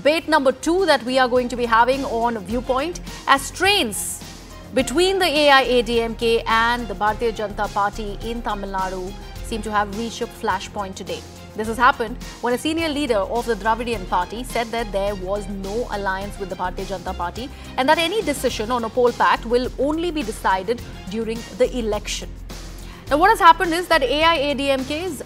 debate number 2 that we are going to be having on Viewpoint, as strains between the AIADMK and the Bharatiya Janata Party in Tamil Nadu seem to have reached a flashpoint today. This has happened when a senior leader of the Dravidian party said that there was no alliance with the Bharatiya Janata Party and that any decision on a poll pact will only be decided during the election. Now, what has happened is that AIADMK's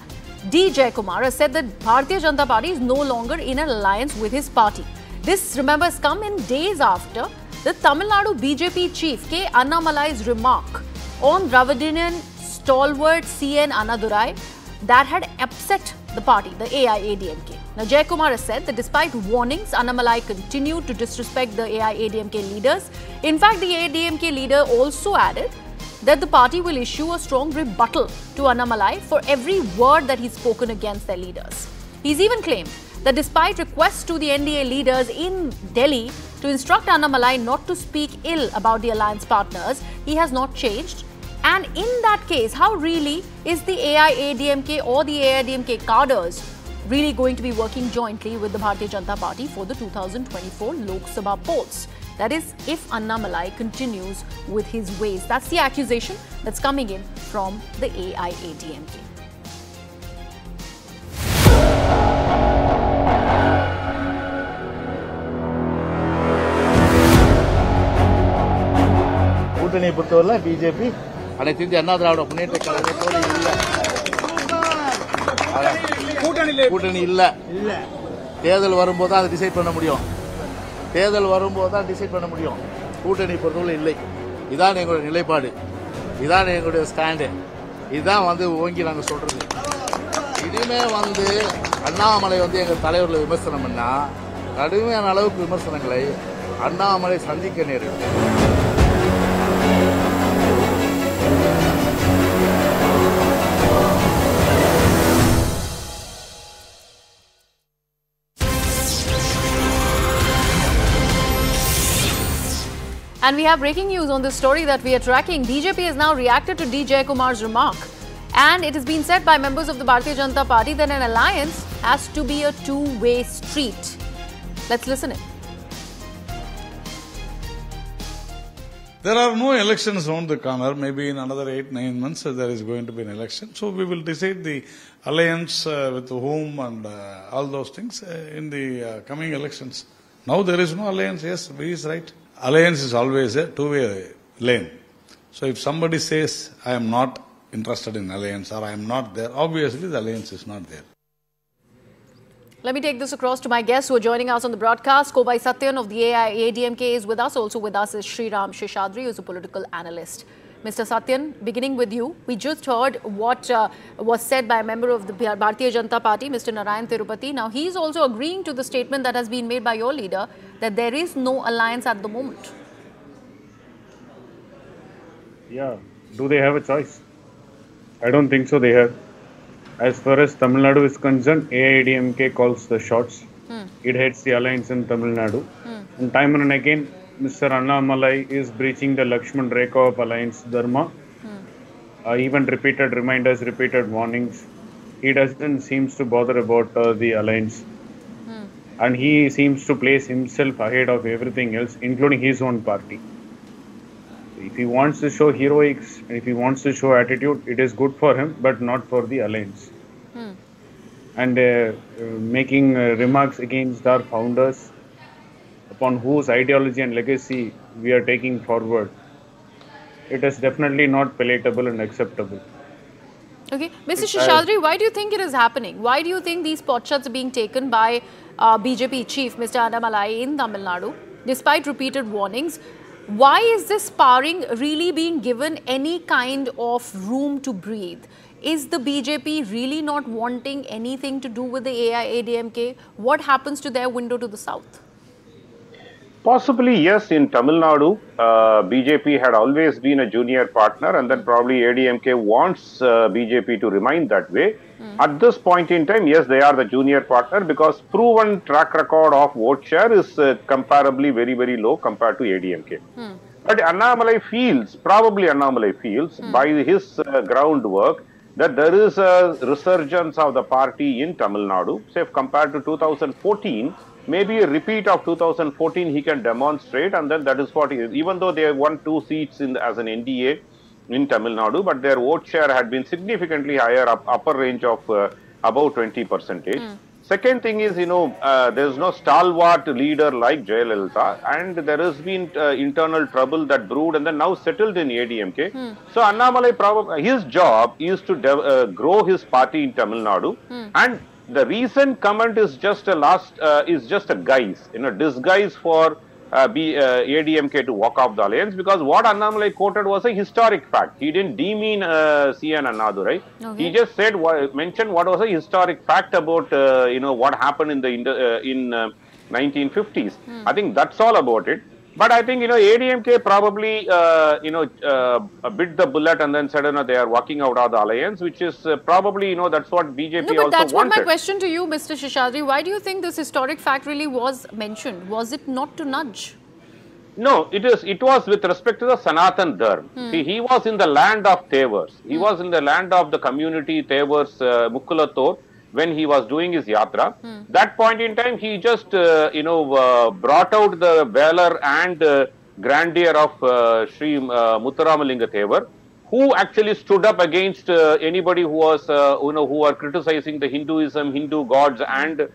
D Jayakumar has said that Bharatiya Janata Party is no longer in an alliance with his party. This, remember, has come in days after the Tamil Nadu BJP chief K Annamalai's remark on Dravidian stalwart C N Annadurai that had upset the party, the AIADMK. Now, Jayakumar has said that despite warnings, Annamalai continued to disrespect the AIADMK leaders. In fact, the AIADMK leader also added that the party will issue a strong rebuttal to Annamalai for every word that he's spoken against their leaders. He's even claimed that despite requests to the NDA leaders in Delhi to instruct Annamalai not to speak ill about the alliance partners, he has not changed. And in that case, how really is the AIADMK or the AIADMK cadres really going to be working jointly with the Bharatiya Janata Party for the 2024 Lok Sabha polls? That is, if Annamalai continues with his ways. That's the accusation that's coming in from the AIADMK. BJP அனைத்து இந்திய அண்ணா திராவிட முன்னேற்ற கழகத்தோடு இல்ல கூட்டணி இல்ல தேர்தல் வரும்போது அதை decide பண்ண முடியும் கூட்டணி பொறுத்தவரை இல்லை. இதான் எங்களுடைய நிலைப்பாடு, இதான் எங்களுடைய ஸ்டாண்டு, இதுதான் ஓங்கி நாங்கள் சொல்றது. இனிமே அண்ணாமலை எங்கள் தலைவர்களை விமர்சனம் பண்ணா கடுமையான அளவுக்கு விமர்சனங்களை அண்ணாமலை சந்திக்க நேரிடும். And we have breaking news on this story that we are tracking. BJP has now reacted to D Jayakumar's remark. And it has been said by members of the Bharatiya Janata Party that an alliance has to be a two-way street. Let's listen in. There are no elections around the corner. Maybe in another 8-9 months there is going to be an election. So we will decide the alliance with whom and all those things in the coming elections. Now there is no alliance. Yes, he is right. Alliance is always a two-way lane. So if somebody says, I am not interested in alliance or I am not there, obviously the alliance is not there. Let me take this across to my guests who are joining us on the broadcast. Kobai Satyan of the AIADMK is with us. Also with us is Sriram Sheshadri, who is a political analyst. Mr. Satyan, beginning with you, we just heard what was said by a member of the Bharatiya Janata Party, Mr. Narayan Tirupati. Now, he is also agreeing to the statement that has been made by your leader that there is no alliance at the moment. Yeah, do they have a choice? I don't think so they have. As far as Tamil Nadu is concerned, AIADMK calls the shots. It heads the alliance in Tamil Nadu. And time and again, Mr. Annamalai is breaching the Lakshman Rekha of alliance dharma. Even repeated reminders, repeated warnings. He doesn't seem to bother about the alliance. And he seems to place himself ahead of everything else, including his own party. If he wants to show heroics, if he wants to show attitude, it is good for him, but not for the alliance. And making remarks against our founders, upon whose ideology and legacy we are taking forward, it is definitely not palatable and acceptable. Okay, Mr. Sheshadri, why do you think it is happening? Why do you think these potshots are being taken by BJP chief Mr. Annamalai in Tamil Nadu, despite repeated warnings? Why is this sparring really being given any kind of room to breathe? Is the BJP really not wanting anything to do with the AIADMK? What happens to their window to the south? Possibly, yes. In Tamil Nadu, BJP had always been a junior partner, and then probably ADMK wants BJP to remain that way. At this point in time, yes, they are the junior partner because proven track record of vote share is comparably very, very low compared to ADMK. But Annamalai feels, probably Annamalai feels, by his groundwork, that there is a resurgence of the party in Tamil Nadu. Say, if compared to 2014, maybe a repeat of 2014 he can demonstrate, and then that is what he is. Even though they won 2 seats as an NDA in Tamil Nadu, but their vote share had been significantly higher, upper range of above 20%. Second thing is, there is no stalwart leader like Jayalalitha, and there has been internal trouble that brewed and then now settled in AIADMK. So Annamalai, his job is to grow his party in Tamil Nadu, and the recent comment is just a guise, disguise for AIADMK to walk off the alliance, because what Annamalai quoted was a historic fact. He didn't demean C N Annadurai. Okay. He just said, mentioned what was a historic fact about what happened in the 1950s. I think that's all about it. But I think AIADMK probably bit the bullet and then said they are walking out of the alliance, which is probably that's what BJP also wanted. No, but that's what my question to you, Mr. Seshadri. Why do you think this historic fact really was mentioned? Was it not to nudge? No, it was with respect to the Sanatan Dharma. See, he was in the land of Tevars. He was in the land of the community Tevars, Mukkulathur, when he was doing his yatra. That point in time, he just, brought out the valor and grandeur of Sri Muthuramalinga Thevar, who actually stood up against anybody who was, who were criticizing the Hinduism, Hindu gods and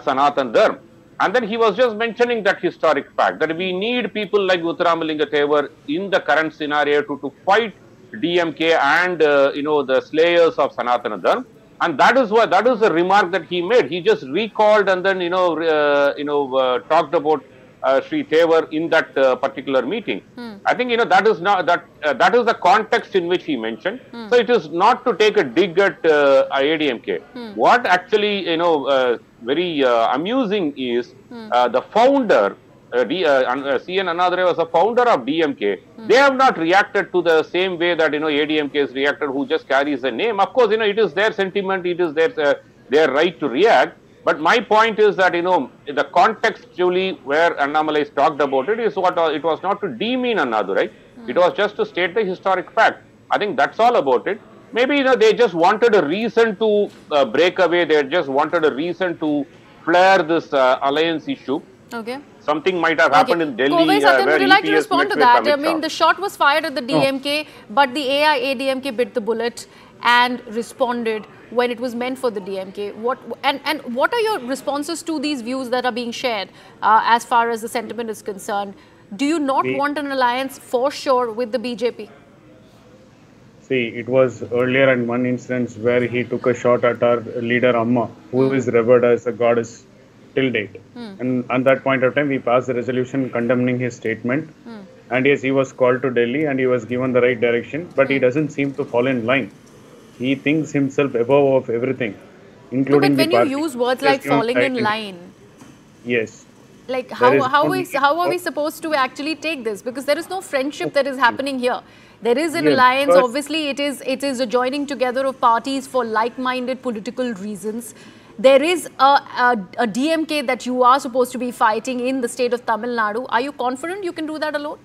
Sanatan Dharma. And then he was just mentioning that historic fact that we need people like Muthuramalinga Thevar in the current scenario to fight DMK and, the slayers of Sanatana Dharma. And that is the remark that he made. He just recalled and then talked about Sri Thevar in that particular meeting. I think that is the context in which he mentioned. So it is not to take a dig at AIADMK. What actually very amusing is the founder. C N Annadurai was a founder of DMK. They have not reacted to the same way that AIADMK has reacted, who just carries a name. Of course, it is their sentiment, it is their right to react. But my point is that the contextually where Annamalai talked about it is what it was not to demean Annadurai. It was just to state the historic fact. I think that's all about it. Maybe they just wanted a reason to break away. They just wanted a reason to flare this alliance issue. Okay. Something might have happened in Delhi. Would you like to respond to that? I mean, the shot was fired at the DMK, but the AIADMK bit the bullet and responded when it was meant for the DMK. What are your responses to these views that are being shared as far as the sentiment is concerned? Do you not want an alliance for sure with the BJP? See, it was earlier in one instance where he took a shot at our leader Amma, who is revered as a goddess till date. And at that point of time, we passed the resolution condemning his statement. And yes, he was called to Delhi and he was given the right direction, but he doesn't seem to fall in line. He thinks himself above of everything, including the party. But when you use words like falling in line, yes. Like how are we supposed to actually take this? Because there is no friendship that is happening here. There is an alliance. Obviously, it is a joining together of parties for like-minded political reasons. There is a DMK that you are supposed to be fighting in the state of Tamil Nadu. Are you confident you can do that alone?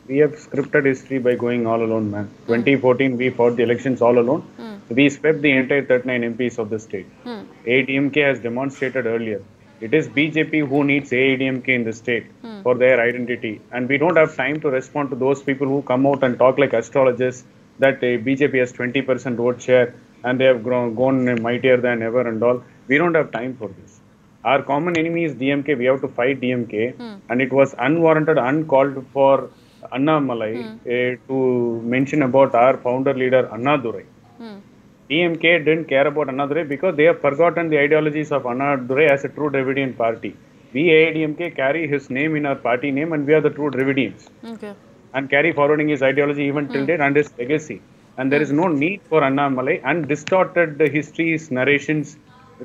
We have scripted history by going all alone, man. 2014, we fought the elections all alone. We swept the entire 39 MPs of the state. AIADMK has demonstrated earlier. It is BJP who needs AIADMK in the state for their identity. And we don't have time to respond to those people who come out and talk like astrologers that BJP has 20% vote share and they have gone mightier than ever and all. We don't have time for this. Our common enemy is DMK. We have to fight DMK. And it was unwarranted, uncalled for Annamalai to mention about our founder leader Annadurai. DMK didn't care about Annadurai because they have forgotten the ideologies of Annadurai as a true Dravidian party. We AIADMK carry his name in our party name and we are the true Dravidians. Okay. And carry forwarding his ideology even till date and his legacy. And there is no need for Annamalai and distorted the history's narrations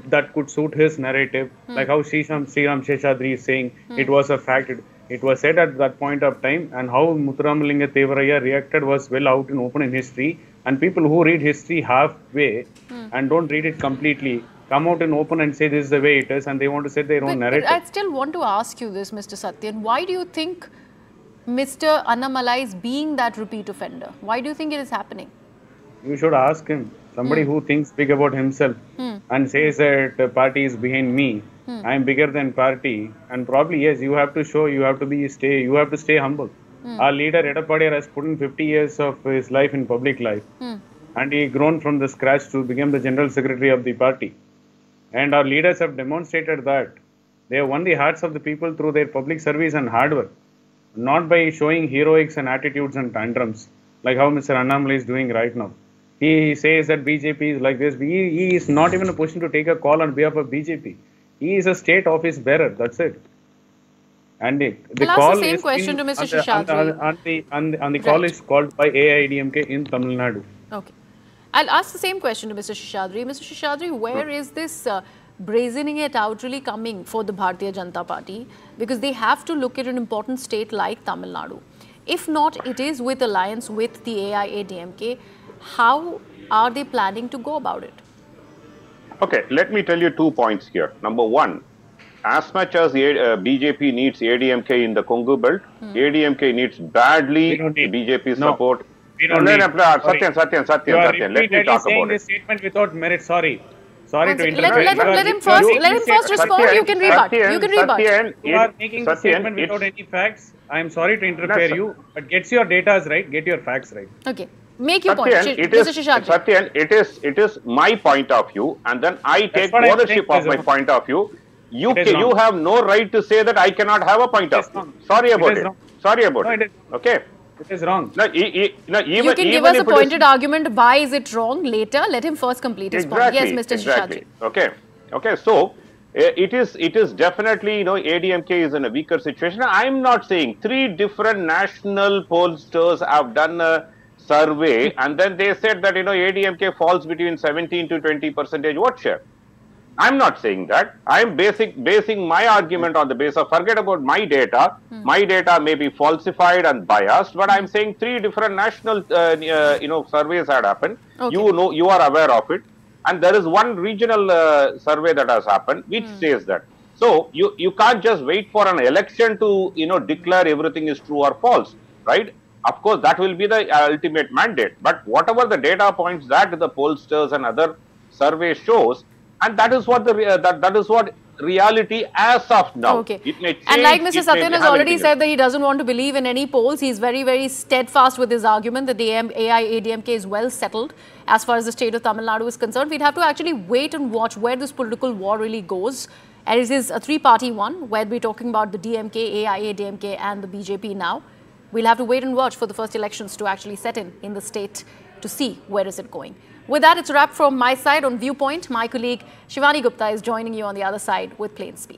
that could suit his narrative. Like how Sri Ram Seshadri is saying it was a fact. It was said at that point of time, and how Muthuramalinga Thevaraya reacted was well out in open in history. And people who read history halfway and don't read it completely come out in open and say this is the way it is, and they want to set their own narrative. But I still want to ask you this, Mr. Satyan. Why do you think Mr. Annamalai is being that repeat offender? Why do you think it is happening? You should ask him. Somebody who thinks big about himself and says that the party is behind me I am bigger than party, and probably yes, you have to show, you have to stay humble. Our leader Edappadi has put in 50 years of his life in public life, and he grown from the scratch to become the general secretary of the party. And our leaders have demonstrated that they have won the hearts of the people through their public service and hard work, not by showing heroics and attitudes and tantrums like how Mr. Annamalai is doing right now. He says that BJP is like this. He is not even in a position to take a call on behalf of BJP. He is a state office bearer. That's it. And the I'll call ask the same is question to Mr. Seshadri. On the call is called by AIADMK in Tamil Nadu. Okay. I'll ask the same question to Mr. Seshadri. Mr. Seshadri, where is this brazening it out really coming for the Bharatiya Janata Party? Because they have to look at an important state like Tamil Nadu. If not, it is with alliance with the AIADMK. How are they planning to go about it? Okay, let me tell you 2 points here. Number one, as much as BJP needs ADMK in the Congo belt, ADMK needs badly BJP support. We don't need. Satyan, let me talk about this it. Statement without merit. Sorry to interrupt. Let him first respond. You can rebut. You are making the statement without any facts. I am sorry to interfere you, but get your data right, get your facts right. Okay. Make your point. Satyan, it is my point of view, and then I take ownership of my point of view. You have no right to say that I cannot have a point of view. Sorry about it. Sorry about it. Okay. It is wrong. You can give us a pointed argument. Why is it wrong later? Let him first complete his point. Yes, Mr. Seshadri. Okay. So it is definitely, ADMK is in a weaker situation. I am not saying 3 different national pollsters have done a survey and then they said that ADMK falls between 17 to 20% vote share. I'm not saying that. I'm basing my argument on the basis of, forget about my data. My data may be falsified and biased, but I'm saying 3 different national surveys had happened. Okay. You are aware of it, and there is one regional survey that has happened which says that. So you can't just wait for an election to declare everything is true or false, right? Of course, that will be the ultimate mandate. But whatever the data points that the pollsters and other survey shows, and that is what that is what reality as of now. Okay. It may change, and like Mr. Satyan has already said that he doesn't want to believe in any polls. He's very, very steadfast with his argument that the AIADMK is well settled as far as the state of Tamil Nadu is concerned. We'd have to actually wait and watch where this political war really goes. And it is a 3-party one where we're talking about the DMK, AIADMK and the BJP now. We'll have to wait and watch for the first elections to actually set in the state to see where is it going. With that, it's a wrap from my side on Viewpoint. My colleague Shivani Gupta is joining you on the other side with Plain Speak.